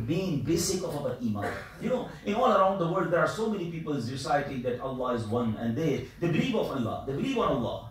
main basic of our iman. You know, in all around the world there are so many people reciting that Allah is one and they believe of Allah, they believe on Allah.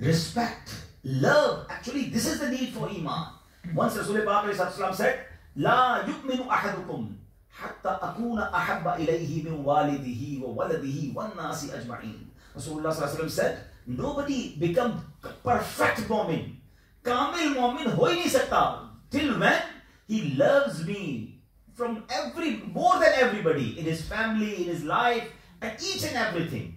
respect, love, actually this is the need for iman. Once Rasul Pak said, لا يؤمن أحدكم حتى أكون أحب إليه من والده وولده والناس أجمعين. Rasulullah sallallahu alaihi wasallam said, nobody become perfect mu'min. Kamil mu'min ho hi nahi sakta till when he loves me from more than everybody, in his family, in his life, and each and everything.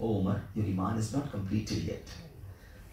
O Umar, your iman is not completed yet.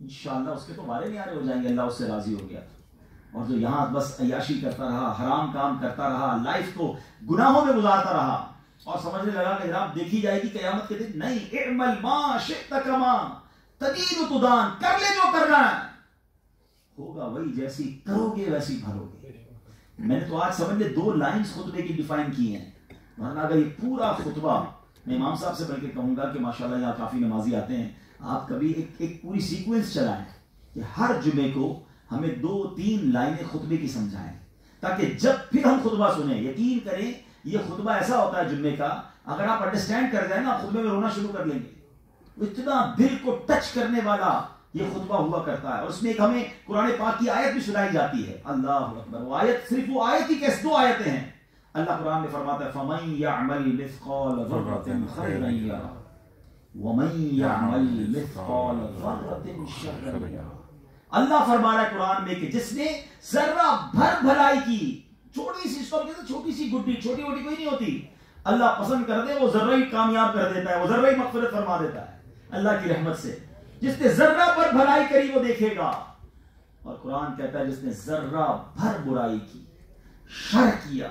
انشاءاللہ اس کے تو وارے نیارے ہو جائیں گے اللہ اس سے راضی ہو گیا. اور جو یہاں بس عیاشی کرتا رہا, حرام کام کرتا رہا, لائف کو گناہوں میں گزارتا رہا اور سمجھنے لگا کہ جناب دیکھی جائے گی قیامت کے دن, نہیں, اعمل ما شئت کما تدین تدان, کر لے جو کرنا ہے, ہوگا وہی جیسی کرو گے ویسی بھرو گے. میں نے تو آج سمجھ لے 2 لائنز خطبے کی ڈیفائن کی ہیں, ورنہ اگر یہ پورا خطبہ میں امام صاحب سے بلکہ کہوں گا کہ ماشاءاللہ یہاں کافی نمازی آتے ہیں, آپ کبھی ایک پوری سیکوینس چلائیں کہ ہر جمعے کو ہمیں 2-3 لائنیں خطبے کی سمجھائیں, تاکہ جب پھر ہم خطبہ سنیں یقین کریں یہ خطبہ ایسا ہوتا ہے جمعے کا, اگر آپ انڈرسٹینڈ کر جائیں نا خطبے میں رونا شروع کر لیں گے. اتنا دل کو ٹچ کرنے والا یہ خطبہ ہوا کرتا ہے. اور اس میں ایک ہمیں قرآن پاک کی آیت بھی سنائی جاتی ہے, اللہ اکبر. وہ آیت صرف وہ آیت ہی کیسے 2 آیتیں ہیں. اللہ قرآن میں فرماتا ہے فَمَن يَعْمَلْ مِثْقَالَ ذَرَّةٍ خَيْرًا يَرَهُ وَمَن يَعْمَلْ مِثْقَالَ ذَرَّةٍ شَرًّا يَرَهُ. اللہ فرما رہا ہے قرآن میں کہ جس نے ذرہ بھر بھلائی کی, چھوٹی سی, اس کو کہتے ہیں چھوٹی سی گڈی, چھوٹی موٹی کوئی نہیں ہوتی, اللہ پسند کر دے وہ ذرہ ہی کامیاب کر دیتا ہے, وہ ذرہ ہی مغفرت فرما دیتا ہے اللہ کی رحمت سے. جس نے ذرہ پر بھلائی کری وہ دیکھے گا, اور قرآن کہتا ہے جس نے ذرہ بھر برائی کی, شر کیا,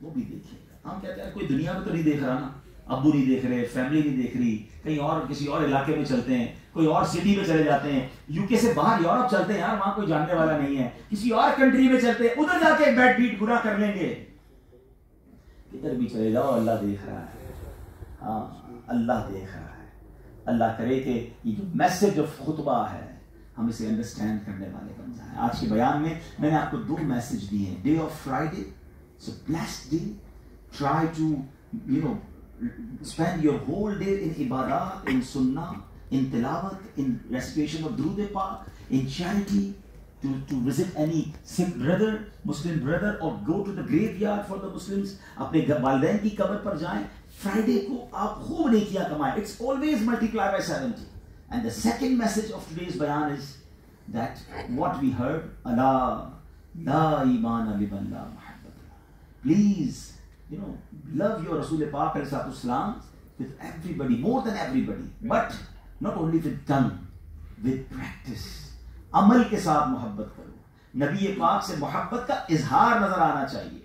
وہ بھی دیکھے گا. ہم کہتے ہیں کوئی دنیا میں تو نہیں دیکھ رہا نا, ابو نہیں دیکھ رہے, فیملی نہیں دیکھ رہی, کہیں اور کسی اور علاقے میں چلتے ہیں, کوئی اور سٹی میں چلے جاتے ہیں, یو کے سے باہر یورپ چلتے ہیں, یار وہاں کوئی جاننے والا نہیں ہے, کسی اور کنٹری میں چلتے ہیں, ادھر جا کے بیٹ بیٹ گناہ کر لیں گے. ادھر بھی چلے جاؤ اللہ دیکھ رہا ہے, ہاں اللہ دیکھ رہا ہے. اللہ کرے کہ یہ جو میسج آف خطبہ ہے ہم اسے انڈرسٹینڈ کرنے والے بن جائیں. آج کے بیان میں میں نے آپ کو 2 میسج دیے ہیں. Day of Friday, it's a blessed day. Try to spend your whole day in ibadat, in sunnah, in tilawat, in recitation of Durood Pak, in charity, to visit any sick brother, Muslim brother, or go to the graveyard for the Muslims. اپنے والدین کی قبر پر جائیں. Friday کو آپ خوب نیکیاں کمائیں. It's always multiply by 70. And the second message of today's bayan is that what we heard, Allah la iman liman la muhabbat. Please, love your Rasul Pak alayhi salatu wassalam with everybody, more than everybody, but not only with tongue, with practice. عمل کے ساتھ محبت کرو. نبی پاک سے محبت کا اظہار نظر آنا چاہیے.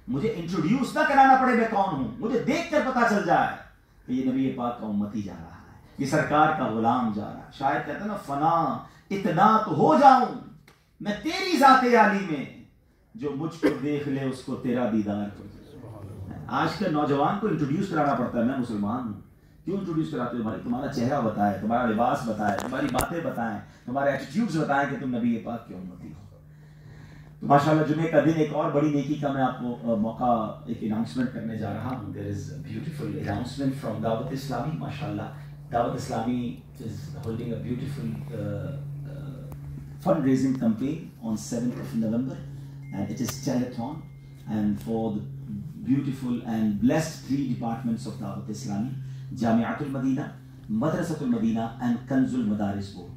مجھے انٹروڈیوس نہ کرانا پڑے میں کون ہوں, مجھے دیکھ کر پتا چل جائے کہ یہ نبی پاک کا امتی جا رہا ہے, یہ سرکار کا غلام جا رہا ہے. شاید کہتے ہیں نا فنا اتنا تو ہو جاؤں میں تیری ذات عالی میں, جو مجھ کو دیکھ لے اس کو تیرا دیدار ہو جائے. آج کے نوجوان کو انٹروڈیوس کرانا پڑتا ہے, میں مسلمان ہوں. کیوں انٹروڈیوس کراتے ہو؟ تمہارا چہرہ بتائے, تمہارا لباس بتائے, تمہاری باتیں بتائیں, تمہارے ایٹیٹیوڈز بتائیں کہ تم نبی پاک کی امتی ہو. تو ماشاءاللہ جمعے کا دن ایک اور بڑی نیکی کا میں آپ کو موقع ایک اناؤنسمنٹ کرنے جا رہا ہوں. There is a beautiful announcement from Dawat Islami. ماشاءاللہ Dawat Islami is holding a beautiful fund raising campaign on 7th of November, and it is telethon, and for the beautiful and blessed 3 departments of Dawat Islami, Jami'atul Madina, Madrasatul Madina and Kanzul Madaris Board.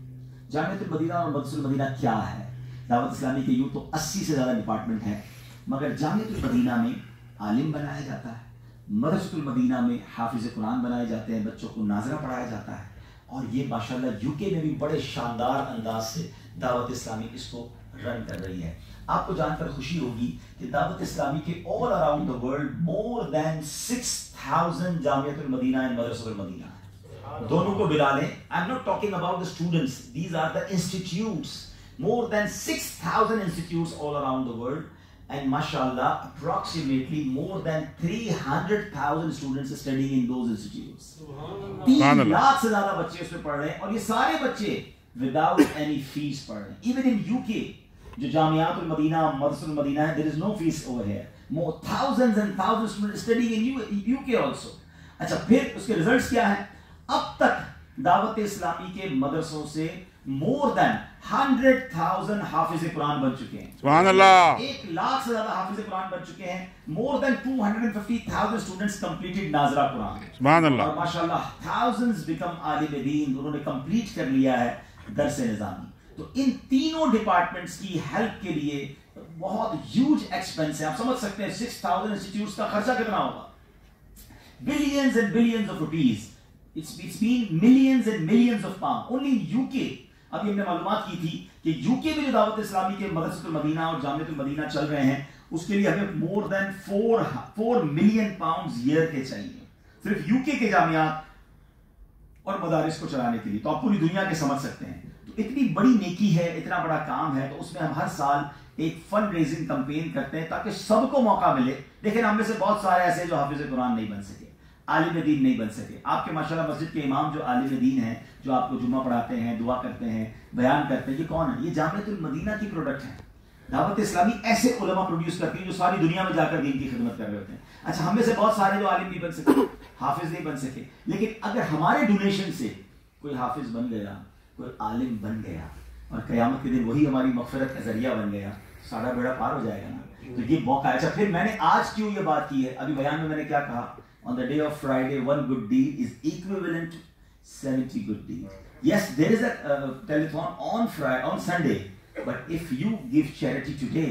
Jami'atul Madina اور مدرسۃ المدینہ کیا ہے؟ دعوت اسلامی کے یوں تو 80 سے زیادہ ڈپارٹمنٹ ہیں, مگر جامعۃ المدینہ میں عالم بنایا جاتا ہے, مدرسۃ المدینہ میں حافظ قرآن بنائے جاتے ہیں, بچوں کو ناظرہ پڑھایا جاتا ہے. اور یہ ماشاءاللہ یو کے میں بھی بڑے شاندار انداز سے دعوت اسلامی اس کو رن کر رہی ہے. آپ کو جان کر خوشی ہوگی کہ دعوت اسلامی کے all around the world more than 6,000 Jamiatul المدینہ and مدرسۃ المدینہ, دونوں کو ملا لیں. I'm not talking about the students, these are the institutes. More than 6,000 institutes all around the world, and mashallah approximately more than 300,000 students studying in those institutes. 3 lakh سے زیادہ بچے اس میں پڑھ رہے ہیں, اور یہ سارے بچے without any fees پڑھ رہے ہیں. Even in UK جو جامعات المدینہ مدرسۃ المدینہ ہے, there is no fees over here. More thousands and thousands students studying in UK also. اچھا پھر اس کے ریزلٹس کیا ہیں؟ اب تک دعوت اسلامی کے مدرسوں سے more than 100,000 حافظ قرآن بن چکے ہیں. سبحان اللہ. 1 لاکھ سے زیادہ حافظ قرآن بن چکے ہیں. More than 250,000 students completed ناظرہ قرآن. سبحان اللہ. اور ماشاءاللہ thousands become عالم دین, انہوں نے کمپلیٹ کر لیا ہے درس نظامی. تو ان تینوں ڈپارٹمنٹس کی ہیلپ کے لیے بہت ہیوج ایکسپینس ہے. آپ سمجھ سکتے ہیں 6,000 انسٹیٹیوٹس کا خرچہ کتنا ہوگا. Billions and billions of rupees. It's been millions and millions of pounds. Only in UK ابھی ہم نے معلومات کی تھی کہ یو کے میں جو دعوت اسلامی کے مدرسۃ المدینہ اور جامعۃ المدینہ چل رہے ہیں اس کے لیے ہمیں مور دین 4 ملین پاؤنڈز ایئر کے چاہیے صرف یو کے جامعات اور مدارس کو چلانے کے لیے. تو آپ پوری دنیا کے سمجھ سکتے ہیں. تو اتنی بڑی نیکی ہے, اتنا بڑا کام ہے, تو اس میں ہم ہر سال ایک فنڈ ریزنگ کمپین کرتے ہیں تاکہ سب کو موقع ملے. لیکن ہم میں سے بہت سارے ایسے جو حافظ قرآن نہیں بن سکے, عالم دین نہیں بن سکے. آپ کے ماشاءاللہ مسجد کے امام جو عالم دین ہیں, جو آپ کو جمعہ پڑھاتے ہیں, دعا کرتے ہیں, بیان کرتے ہیں, یہ کون ہے؟ یہ جامعۃ المدینہ کی پروڈکٹ ہے. دعوت اسلامی ایسے علماء پروڈیوس کرتی ہے جو ساری دنیا میں جا کر دین کی خدمت کر رہے ہوتے ہیں. اچھا, ہم میں سے بہت سارے جو عالم نہیں بن سکے, حافظ نہیں بن سکے, لیکن اگر ہمارے ڈونیشن سے کوئی حافظ بن گیا, کوئی عالم بن گیا, اور قیامت کے دن وہی ہماری مغفرت کا ذریعہ بن گیا, سارا بیڑا پار ہو جائے گا نا. تو یہ موقع ہے. اچھا, پھر میں نے آج کیوں یہ بات کی ہے؟ ابھی بیان میں نے کیا کہا؟ On the day of Friday, 1 good deed is equivalent to 70 good deeds. Yes, there is a telethon on Sunday, but if you give charity today,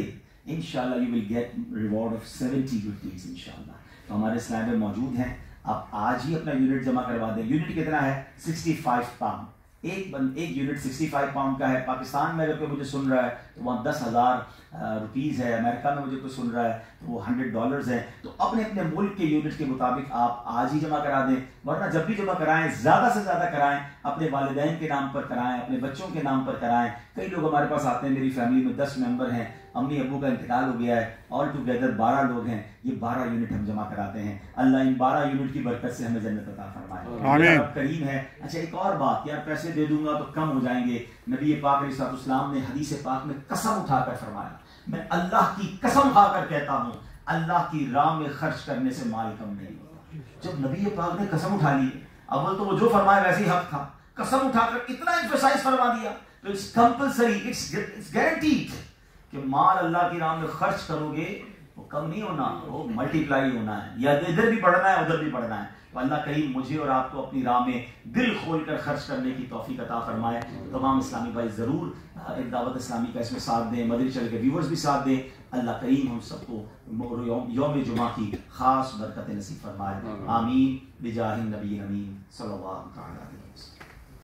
inshallah you will get reward of 70 good deeds, inshallah. تو ہمارے اسلام میں موجود ہیں. آپ آج ہی اپنا unit جمع کروا دیں. یونٹ کتنا ہے؟ 65 پاؤنڈ. ایک یونٹ 65 پاؤنڈ کا ہے. پاکستان میں اگر کوئی مجھے سن رہا ہے تو وہاں 10,000 روپیز ہے. امریکہ میں مجھے کوئی سن رہا ہے تو وہ $100 ہے. تو اپنے اپنے ملک کے یونٹ کے مطابق آپ آج ہی جمع کرا دیں, ورنہ جب بھی جمع کرائیں زیادہ سے زیادہ کرائیں. اپنے والدین کے نام پر کرائیں, اپنے بچوں کے نام پر کرائیں. کئی لوگ ہمارے پاس آتے ہیں, میری فیملی میں 10 ممبر ہیں, امی ابو کا انتقال ہو گیا ہے, آل ٹوگیدر 12 لوگ ہیں. یہ 12 یونٹ ہم جمع کراتے ہیں. اللہ ان 12 یونٹ کی برکت سے ہمیں جنت عطا فرمائے. رب کریم ہے. اچھا, ایک اور بات, یار پیسے دے دوں گا تو کم ہو جائیں گے. نبی پاک علیہ السلام نے حدیث پاک میں قسم اٹھا کر فرمایا, میں اللہ کی قسم کھا کر کہتا ہوں, اللہ کی راہ میں خرچ کرنے سے مال کم نہیں ہوتا. جب نبی پاک نے قسم اٹھا لی, اول تو وہ جو فرمایا ویسے ہی حق تھا, قسم اٹھا کر اتنا ایمفسائز فرما دیا, تو اٹس کمپلسری, اٹس گارنٹیڈ کہ مال اللہ کی راہ میں خرچ کرو گے وہ کم نہیں ہونا, وہ ملٹی پلائی ہونا ہے. یا ادھر بھی بڑھنا ہے, ادھر بھی بڑھنا ہے. تو اللہ کریم مجھے اور آپ کو اپنی راہ میں دل کھول کر خرچ کرنے کی توفیق عطا فرمائے. تمام اسلامی بھائی ضرور ایک دعوت اسلامی کا اس میں ساتھ دیں, مدنی چینل کے ویورز بھی ساتھ دیں. اللہ کریم ہم سب کو یوم جمعہ کی خاص برکت نصیب فرمائے. آمین بجاہ النبی امین صلی اللہ علیہ وسلم.